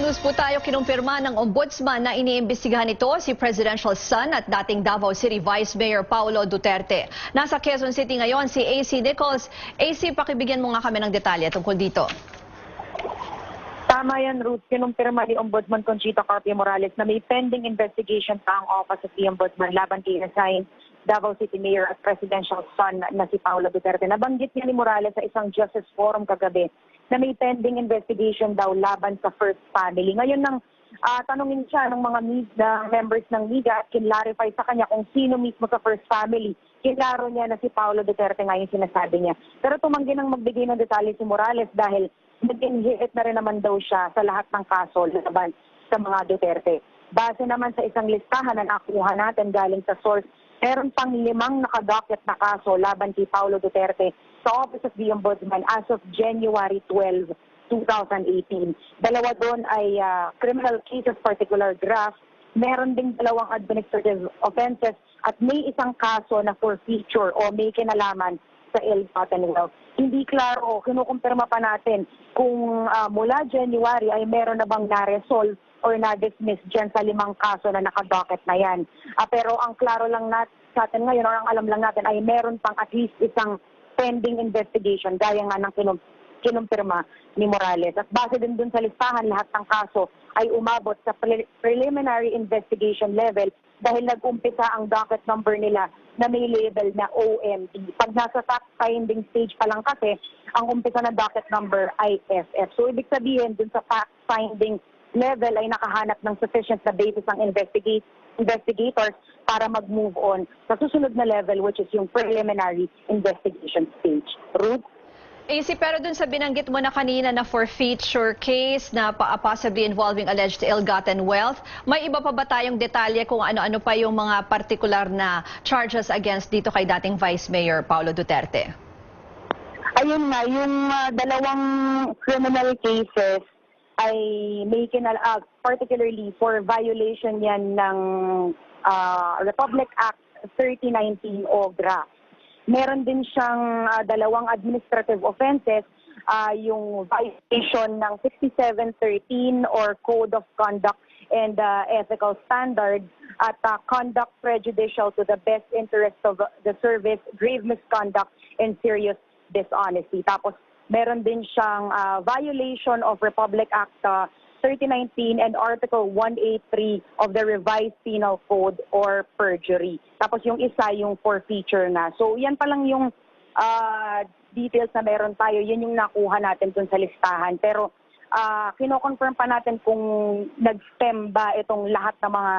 news po tayo, kinumpirma ng Ombudsman na iniimbestigahan ito si Presidential son at dating Davao City Vice Mayor Paolo Duterte. Nasa Quezon City ngayon si AC Nichols. AC, pakibigyan mo nga kami ng detalye tungkol dito. Tama yan, Ruth. Kinumpirma ni Ombudsman Conchita Carpio Morales na may pending investigation pa ang Office of the Ombudsman laban kay assigned Davao City Mayor at Presidential son na si Paolo Duterte. Nabanggit niya ni Morales sa isang Justice Forum kagabi na may pending investigation daw laban sa first family. Ngayon nang tanungin siya ng mga members ng media at kinlarify sa kanya kung sino mismo sa first family, kinlaro niya na si Paolo Duterte nga yung sinasabi niya. Pero tumanggi nang magbigay ng detalye si Morales dahil nag-inhibit na rin naman daw siya sa lahat ng kaso laban sa mga Duterte. Base naman sa isang listahan na nakuha natin galing sa source, meron pang 5 nakadocket na kaso laban kay Paolo Duterte sa Office of the Ombudsman as of January 12, 2018. Dalawa doon ay criminal cases particular draft, meron ding 2 administrative offenses at may isang kaso na forfeiture o may kinalaman sa ill-gotten wealth. Hindi klaro, kinukumpirma pa natin kung mula January ay meron na bang na-resolve or na-dismiss dyan sa 5 kaso na nakadocket na yan. Pero ang klaro lang sa atin ngayon or ang alam lang natin ay meron pang at least isang pending investigation gaya nga ng kinumpirma ni Morales. At base din dun sa listahan, lahat ng kaso ay umabot sa preliminary investigation level dahil nag-umpisa ang docket number nila na may label na OMB. Pag nasa fact-finding stage pa lang kasi, ang umpisa na docket number ay FF. So ibig sabihin dun sa fact-finding level ay nakahanap ng sufficient na basis ang investigators para mag-move on sa susunod na level which is yung preliminary investigation stage. Ruth? AC, pero dun sa binanggit mo na kanina na forfeiture case na possibly involving alleged ill-gotten wealth, may iba pa ba tayong detalye kung ano-ano pa yung mga particular na charges against dito kay dating Vice Mayor Paolo Duterte? Ayun nga, yung 2 criminal cases ay may particularly for violation yan ng Republic Act 3019 o draft. Meron din siyang 2 administrative offenses, yung violation ng 6713 or Code of Conduct and Ethical Standards at conduct prejudicial to the best interest of the service, grave misconduct, and serious dishonesty. Tapos meron din siyang violation of Republic Act 3019 and Article 183 of the Revised Penal Code or perjury. Tapos yung isa, yung forfeiture na. So yan pa lang yung details na meron tayo. Yun yung nakuha natin dun sa listahan. Pero kino-confirm pa natin kung nag-stem ba itong lahat ng mga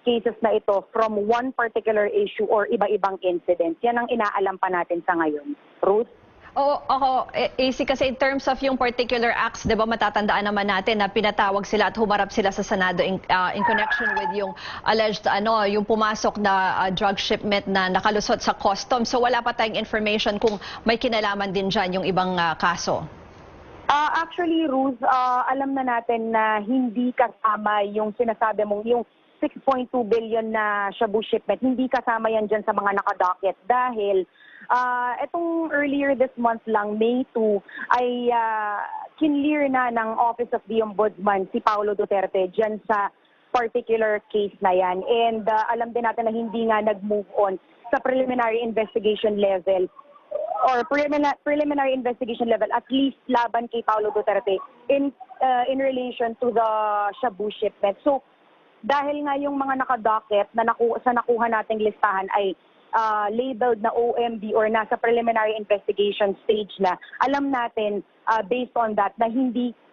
cases na ito from one particular issue or iba-ibang incidents. Yan ang inaalam pa natin sa ngayon. Ruth? Oo, AC, kasi in terms of yung particular acts, di ba matatandaan naman natin na pinatawag sila at humarap sila sa Senado in connection with yung alleged, yung pumasok na drug shipment na nakalusot sa customs. So wala pa tayong information kung may kinalaman din dyan yung ibang kaso. Actually, Ruth, alam na natin na hindi kasama yung sinasabi mong yung 6.2 billion na shabu shipment, hindi kasama yan dyan sa mga nakadocket dahil itong earlier this month lang, May 2, ay kinlear na ng Office of the Ombudsman si Paolo Duterte dyan sa particular case na yan. And alam din natin na hindi nga nag-move on sa preliminary investigation level or preliminary investigation level at least laban kay Paolo Duterte in relation to the shabu shipment. So dahil nga yung mga nakadocket na nakuha nating listahan ay labeled na OMB or nasa preliminary investigation stage na, alam natin based on that na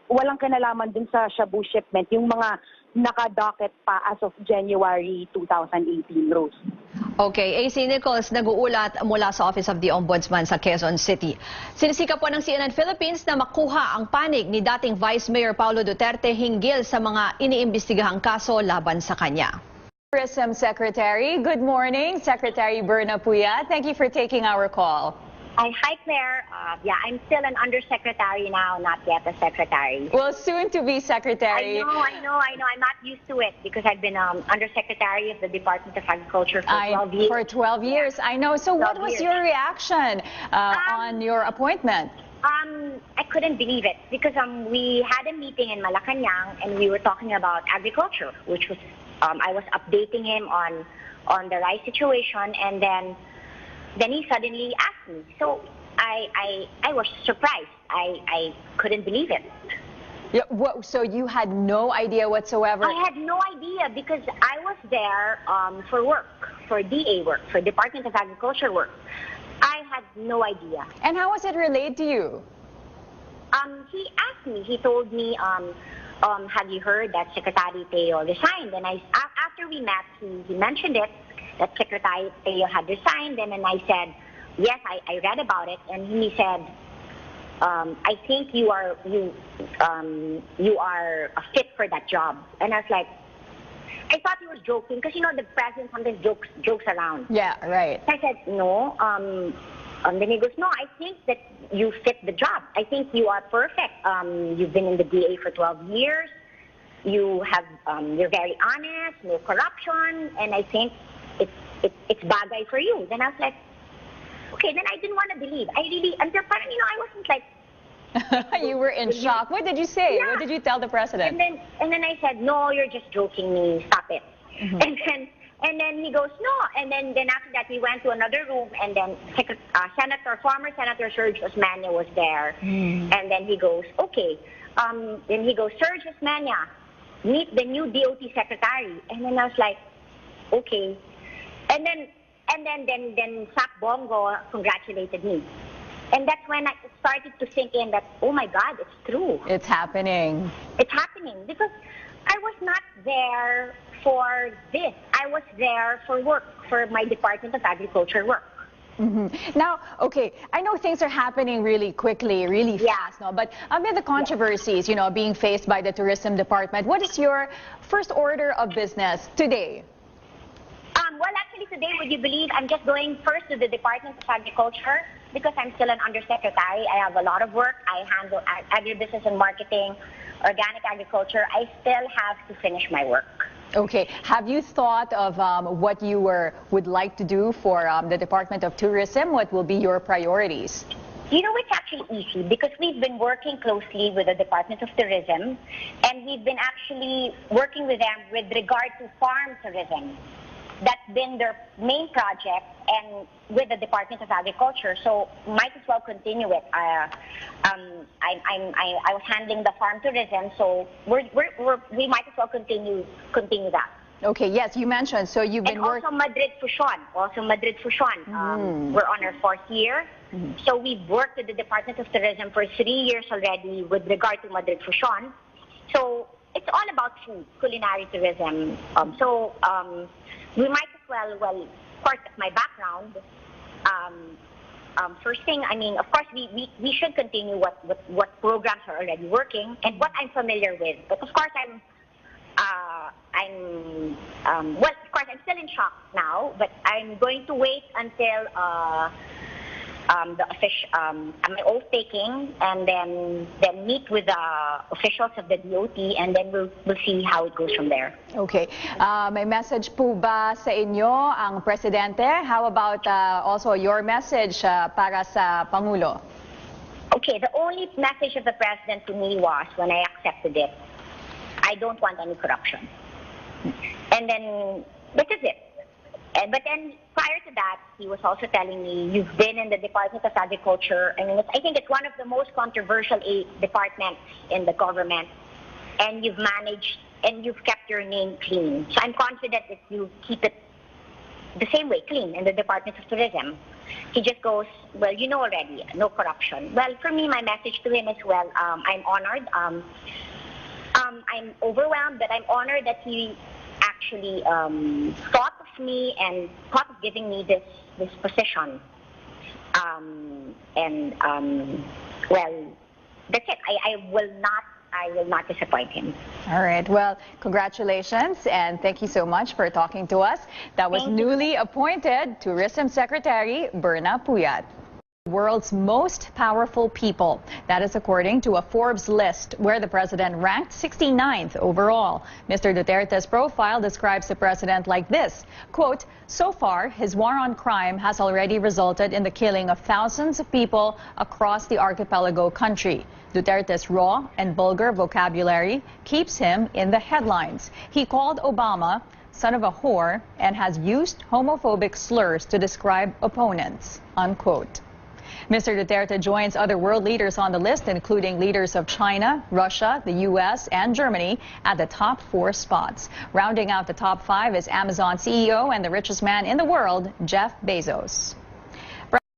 walang kinalaman din sa shabu shipment yung mga nakadocket pa as of January 2018, Rose. Okay, AC Nichols, nag-uulat mula sa Office of the Ombudsman sa Quezon City. Sinisika po ng CNN Philippines na makuha ang panig ni dating Vice Mayor Paolo Duterte hinggil sa mga iniimbestigahang kaso laban sa kanya. Tourism Secretary, good morning. Secretary Berna Puya, thank you for taking our call. Hi, Claire. Yeah, I'm still an undersecretary now, not yet a secretary. Well, soon to be secretary. I know. I'm not used to it because I've been undersecretary of the Department of Agriculture for 12 years. For 12 years, I know. So what was your reaction on your appointment? I couldn't believe it because we had a meeting in Malacanang and we were talking about agriculture, which was I was updating him on the rice situation, and then he suddenly asked me. So I was surprised. I couldn't believe it. Yeah, so you had no idea whatsoever? I had no idea because I was there for work, for DA work, for Department of Agriculture work. I had no idea. And how was it relayed to you? He asked me, he told me, have you heard that Secretary Teo resigned? And after we met, he mentioned it, that Secretary Teo had resigned. And then I said, yes, I read about it. And he said, I think you are a fit for that job. And I was like, I thought he was joking because, you know, the president sometimes jokes around. Yeah, right. I said, no. Then he goes, no, I think that you fit the job. I think you are perfect. You've been in the DA for 12 years. You're very honest, no corruption, and I think it's bagay for you. Then I was like, okay. Then I didn't want to believe. Until parang, you know, I wasn't like. You were in shock. What did you say? Yeah. What did you tell the president? And then I said, no, you're just joking me. Stop it. Mm-hmm. And then he goes, no. And then after that, we went to another room, and then former Senator Serge Osmeña was there. And then he goes, okay. Then he goes, Serge Osmeña, meet the new DOT secretary. And then I was like, okay. And then Sac Bongo congratulated me. And that's when I started to think in that, oh my God, it's true. It's happening. It's happening because I was not there for this. I was there for work, for my Department of Agriculture work. Now, okay, I know things are happening really quickly, really fast, no? But amid the controversies, you know, being faced by the tourism department, what is your first order of business today? Well, actually today, would you believe, I'm just going first to the Department of Agriculture because I'm still an undersecretary. I have a lot of work. I handle agribusiness and marketing, organic agriculture. I still have to finish my work. Okay. Have you thought of what you would like to do for the Department of Tourism? What will be your priorities? You know, it's actually easy because we've been working closely with the Department of Tourism, and we've been actually working with them with regard to farm tourism. That's been their main project, and with the Department of Agriculture, so might as well continue it. I was handling the farm tourism, so we might as well continue that. Okay, yes, you mentioned, so you've been working. And also Madrid Fusion. We're on our 4th year. So we've worked with the Department of Tourism for 3 years already with regard to Madrid Fusion. So it's all about food, culinary tourism. We might as well, of course, that's my background. First thing, I mean, of course, we should continue what programs are already working and what I'm familiar with. But of course, of course, I'm still in shock now, but I'm going to wait until my oath taking, and then meet with the officials of the DOT, and then we'll see how it goes from there. Okay. May message po ba sa inyo ang Presidente? How about also your message para sa Pangulo? Okay, the only message of the President to me was, when I accepted it, I don't want any corruption. And then, that is it. But then, prior to that, he was also telling me, you've been in the Department of Agriculture. I mean, I think it's one of the most controversial departments in the government. And you've managed, and you've kept your name clean. So I'm confident that you keep it the same way, clean, in the Department of Tourism. He just goes, well, you know already, no corruption. Well, for me, my message to him is, well, I'm honored. I'm overwhelmed, but I'm honored that he actually thought of me and thought of giving me this position. Well, that's it. I will not disappoint him. All right. Well, congratulations, and thank you so much for talking to us. That was newly appointed Tourism Secretary Berna Puyat. World's most powerful people. That is according to a Forbes list where the president ranked 69th overall. Mr. Duterte's profile describes the president like this, quote, "So far, his war on crime has already resulted in the killing of thousands of people across the archipelago country. Duterte's raw and vulgar vocabulary keeps him in the headlines. He called Obama son of a whore and has used homophobic slurs to describe opponents," unquote. Mr. Duterte joins other world leaders on the list, including leaders of China, Russia, the U.S., and Germany at the top 4 spots. Rounding out the top 5 is Amazon CEO and the richest man in the world, Jeff Bezos.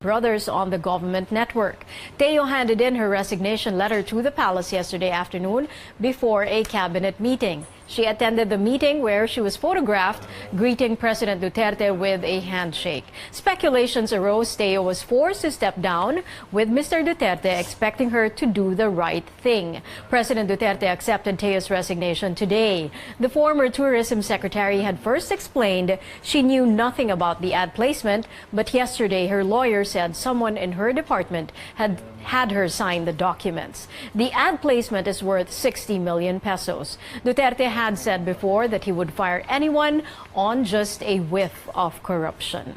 Brothers on the government network. Teo handed in her resignation letter to the palace yesterday afternoon before a cabinet meeting. She attended the meeting where she was photographed greeting President Duterte with a handshake. Speculations arose Teo was forced to step down, with Mr. Duterte expecting her to do the right thing. President Duterte accepted Teo's resignation today. The former tourism secretary had first explained she knew nothing about the ad placement, but yesterday her lawyer said someone in her department had her sign the documents. The ad placement is worth 60 million pesos. Duterte had said before that he would fire anyone on just a whiff of corruption.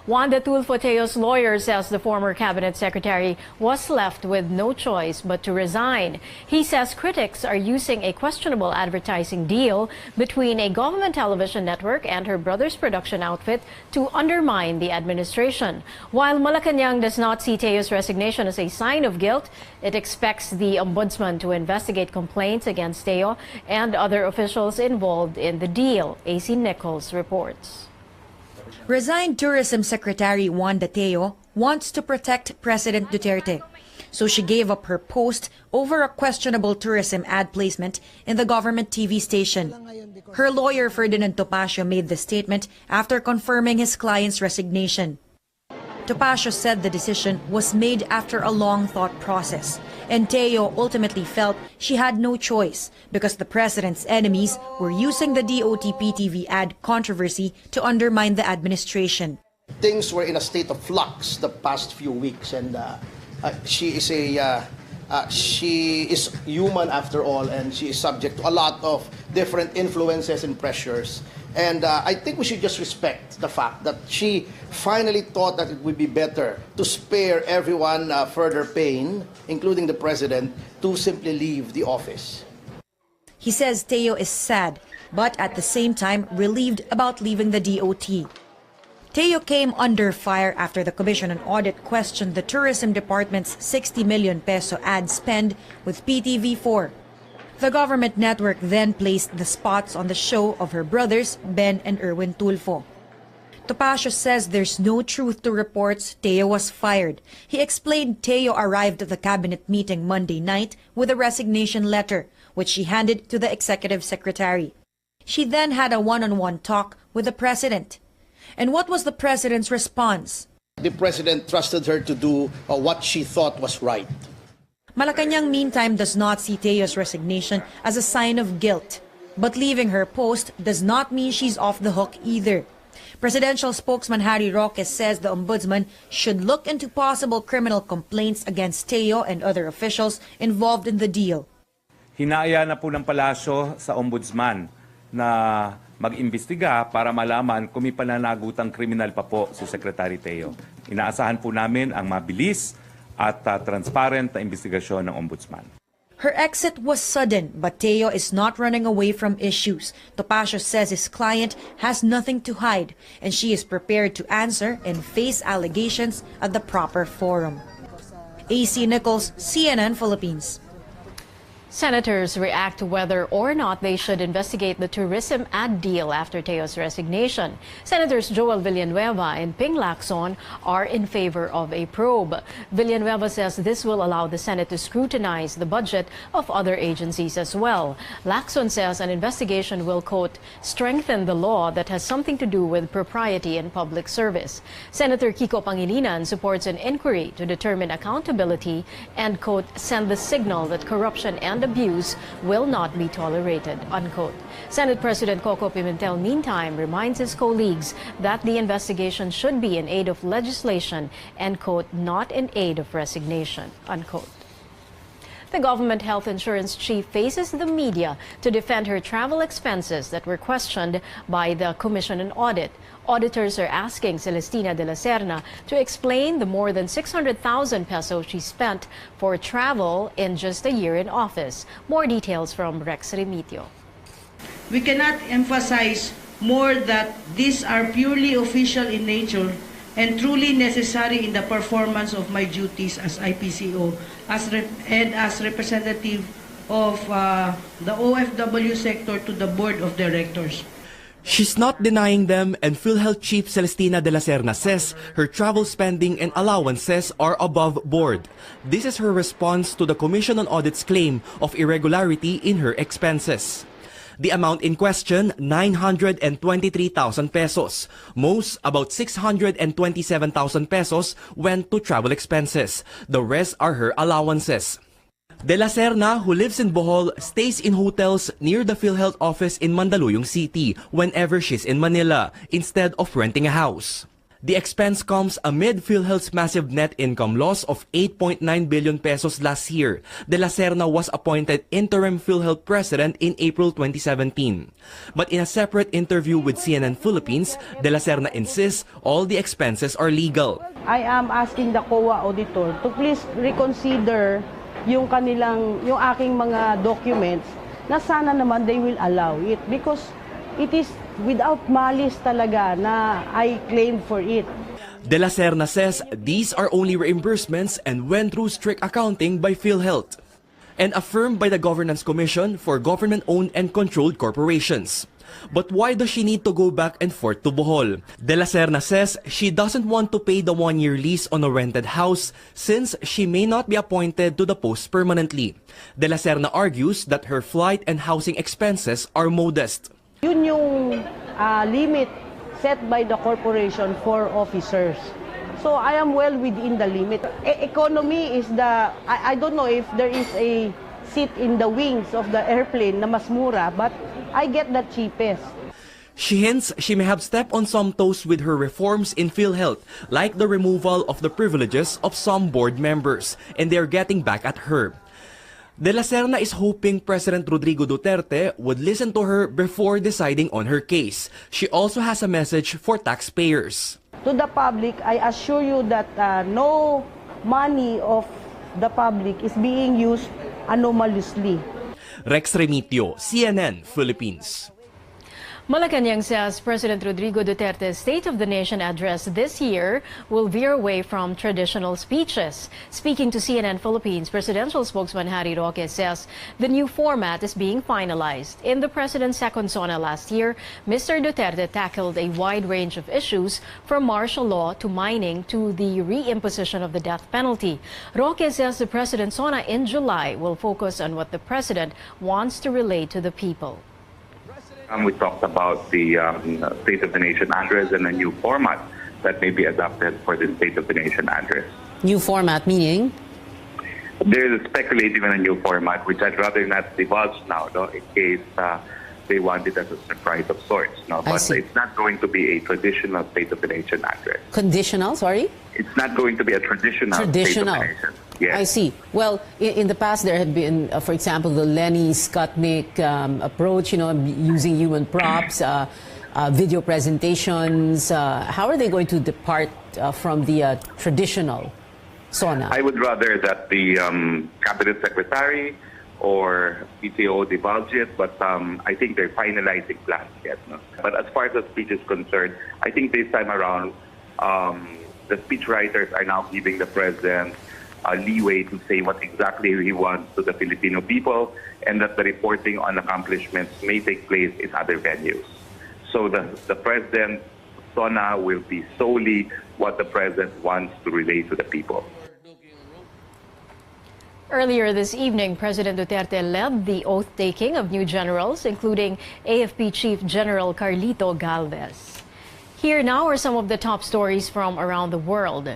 Wanda Tulfo, Teo's lawyer, says the former cabinet secretary was left with no choice but to resign. He says critics are using a questionable advertising deal between a government television network and her brother's production outfit to undermine the administration. While Malacanang does not see Teo's resignation as a sign of guilt, it expects the Ombudsman to investigate complaints against Teo and other officials involved in the deal. AC Nichols reports. Resigned Tourism Secretary Wanda Teo wants to protect President Duterte, so she gave up her post over a questionable tourism ad placement in the government TV station. Her lawyer Ferdinand Topacio made the statement after confirming his client's resignation. Topacio said the decision was made after a long thought process, and Teo ultimately felt she had no choice because the president's enemies were using the DOTP-TV ad controversy to undermine the administration. Things were in a state of flux the past few weeks, and she is human after all, and she is subject to a lot of different influences and pressures. And I think we should just respect the fact that she finally thought that it would be better to spare everyone further pain, including the president, to simply leave the office. He says Teo is sad, but at the same time relieved about leaving the DOT. Teo came under fire after the Commission on Audit questioned the Tourism Department's 60 million peso ad spend with PTV4. The government network then placed the spots on the show of her brothers, Ben and Erwin Tulfo. Topacio says there's no truth to reports Teo was fired. He explained Teo arrived at the cabinet meeting Monday night with a resignation letter, which she handed to the executive secretary. She then had a one-on-one talk with the president. And what was the president's response? The president trusted her to do what she thought was right. Malacanang, meantime, does not see Teo's resignation as a sign of guilt. But leaving her post does not mean she's off the hook either. Presidential spokesman Harry Roque says the Ombudsman should look into possible criminal complaints against Teo and other officials involved in the deal. Hinaya na po ng palasyo sa Ombudsman na mag-imbestiga para malaman kung may pananagutang kriminal pa po si Secretary Teo. Inaasahan po namin ang mabilis at transparent na investigasyon ng Ombudsman. Her exit was sudden, but Teo is not running away from issues. Topacio says his client has nothing to hide, and she is prepared to answer and face allegations at the proper forum. AC Nichols, CNN Philippines. Senators react to whether or not they should investigate the tourism ad deal after Teo's resignation. Senators Joel Villanueva and Ping Lacson are in favor of a probe. Villanueva says this will allow the Senate to scrutinize the budget of other agencies as well. Lacson says an investigation will, quote, strengthen the law that has something to do with propriety in public service. Senator Kiko Pangilinan supports an inquiry to determine accountability and, quote, send the signal that corruption and and abuse will not be tolerated, unquote. Senate President Coco Pimentel, meantime, reminds his colleagues that the investigation should be in aid of legislation and, quote, not in aid of resignation, unquote. The government health insurance chief faces the media to defend her travel expenses that were questioned by the Commission on Audit. Auditors are asking Celestina de la Serna to explain the more than 600,000 pesos she spent for travel in just a year in office. More details from Rex Remitio. We cannot emphasize more that these are purely official in nature and truly necessary in the performance of my duties as IPCO and as representative of the OFW sector to the Board of Directors. She's not denying them, and PhilHealth Chief Celestina de la Serna says her travel spending and allowances are above board. This is her response to the Commission on Audit's claim of irregularity in her expenses. The amount in question, 923,000 pesos. Most, about 627,000 pesos, went to travel expenses. The rest are her allowances. De la Serna, who lives in Bohol, stays in hotels near the PhilHealth office in Mandaluyong City whenever she's in Manila, instead of renting a house. The expense comes amid PhilHealth's massive net income loss of 8.9 billion pesos last year. De la Serna was appointed interim PhilHealth president in April 2017. But in a separate interview with CNN Philippines, De la Serna insists all the expenses are legal. I am asking the COA auditor to please reconsider yung aking mga documents na sana naman they will allow it because it is without malice talaga na I claim for it. De la Serna says these are only reimbursements and went through strict accounting by PhilHealth and affirmed by the Governance Commission for Government-Owned and Controlled Corporations. But why does she need to go back and forth to Bohol? De la Serna says she doesn't want to pay the one-year lease on a rented house since she may not be appointed to the post permanently. De la Serna argues that her flight and housing expenses are modest. Yun yung limit set by the corporation for officers. So I am well within the limit. Economy is the, I don't know if there is a seat in the wings of the airplane na mas mura, but I get the cheapest. She hints she may have stepped on some toes with her reforms in PhilHealth, like the removal of the privileges of some board members, and they're getting back at her. De la Serna is hoping President Rodrigo Duterte would listen to her before deciding on her case. She also has a message for taxpayers. To the public, I assure you that no money of the public is being used anomalously. Rex Remitio, CNN, Philippines. Malacanang says President Rodrigo Duterte's State of the Nation address this year will veer away from traditional speeches. Speaking to CNN Philippines, presidential spokesman Harry Roque says the new format is being finalized. In the president's second SONA last year, Mr. Duterte tackled a wide range of issues from martial law to mining to the reimposition of the death penalty. Roque says the president's SONA in July will focus on what the president wants to relay to the people. We talked about the State of the Nation address and a new format that may be adopted for the State of the Nation address. New format meaning? There's speculating on a new format, which I'd rather not divulge now, no, in case they want it as a surprise of sorts. No? But it's not going to be a traditional State of the Nation address. Conditional, sorry? It's not going to be a traditional State of the Nation. Yes. I see. Well, in the past, there had been, for example, the Lenny Skutnik approach, using human props, video presentations. How are they going to depart from the traditional SONA? I would rather that the Cabinet Secretary or PCO divulge it, but I think they're finalizing plans yet. No? But as far as the speech is concerned, I think this time around, the speechwriters are now giving the president leeway to say what exactly he wants to the Filipino people, and that the reporting on accomplishments may take place in other venues. So the president's SONA will be solely what the president wants to relay to the people. Earlier this evening, President Duterte led the oath-taking of new generals, including AFP Chief General Carlito Galvez. Here now are some of the top stories from around the world.